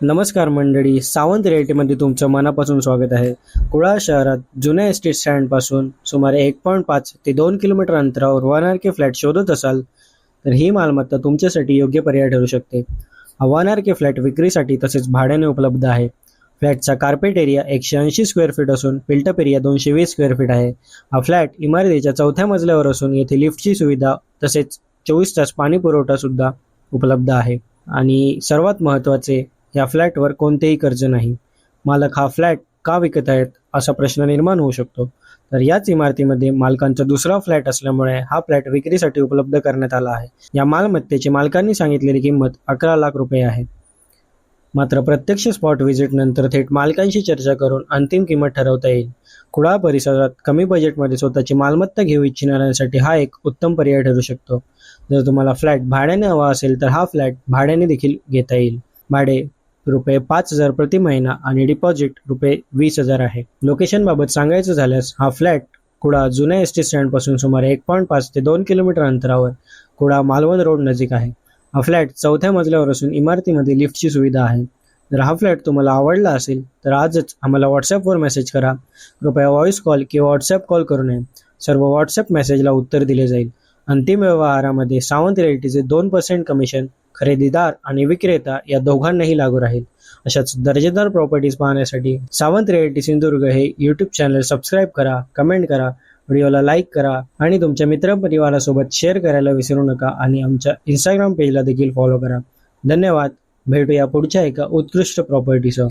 नमस्कार मंडळी, सावंत रिअल्टीमध्ये तुमचं मनापासून स्वागत आहे. कुडाळ शहरात जुन्या एसटी स्टँडपासून सुमारे 1.5 ते 2 किलोमीटर अंतरावर 1 RK फ्लॅट शोधत असाल तर ही मालमत्ता तुमच्यासाठी योग्य पर्याय ठरू शकते. हा 1 RK फ्लॅट विक्रीसाठी तसेच भाड्याने उपलब्ध आहे. फ्लॅटचा कार्पेट एरिया 180 स्क्वेअर फीट असून बिल्टअप एरिया 220 स्क्वेअर फीट आहे. हा फ्लॅट इमारतीच्या 4थ्या मजल्यावर असून येथे लिफ्टची सुविधा तसेच 24 तास पाणी पुरवठा सुद्धा उपलब्ध आहे. आणि सर्वात महत्त्वाचे, या फ्लॅटवर कोणतेही कर्ज नाही. मालक हा फ्लॅट का विकत आहेत असा प्रश्न निर्माण होऊ शकतो. तर याच इमारतीमध्ये मालकांचा दुसरा फ्लॅट असल्यामुळे हा फ्लॅट विक्रीसाठी उपलब्ध करण्यात आला आहे. या मालमत्तेची मालकांनी सांगितलेली किंमत 11 लाख रुपये आहे. मात्र प्रत्यक्ष स्पॉट व्हिजिट नंतर थेट मालकांशी चर्चा करून अंतिम किंमत ठरवता येईल. कुडाळ परिसरात कमी बजेटमध्ये स्वतःची मालमत्ता घेऊ इच्छिणाऱ्यांसाठी हा एक उत्तम पर्याय ठरू शकतो. जर तुम्हाला फ्लॅट भाड्याने हवा असेल तर हा फ्लॅट भाड्याने देखील घेता येईल. भाडे रुपये 5,000 प्रति महिना आणि डिपॉझिट रुपये 20,000 आहे. लोकेशनबाबत सांगायचं झाल्यास हा फ्लॅट कुडाळ जुन्या एस टी स्टँडपासून सुमारे 1.5 ते 2 किलोमीटर अंतरावर कुडाळ मालवण रोड नजीक आहे. हा फ्लॅट 4थ्या मजल्यावर असून इमारतीमध्ये लिफ्टची सुविधा आहे. जर हा फ्लॅट तुम्हाला आवडला असेल तर आजच आम्हाला व्हॉट्सॲपवर मेसेज करा. कृपया व्हॉइस कॉल किंवा व्हॉट्सॲप कॉल करू नये. सर्व व्हॉट्सॲप मेसेजला उत्तर दिले जाईल. अंतिम व्यवहारामध्ये सावंत रिअल्टीचे 2% कमिशन खरेदीदार आणि विक्रेता या दोघांनाही लागू राहील. अशाच दर्जेदार प्रॉपर्टीज पाहण्यासाठी सावंत रिअल्टी सिंधुदुर्ग हे यूट्यूब चॅनल सबस्क्राईब करा, कमेंट करा, व्हिडिओला लाईक करा आणि तुमच्या मित्रपरिवारासोबत शेअर करायला विसरू नका आणि आमच्या इंस्टाग्राम पेजला देखील फॉलो करा. धन्यवाद. भेटूया पुढच्या एका उत्कृष्ट प्रॉपर्टीसह.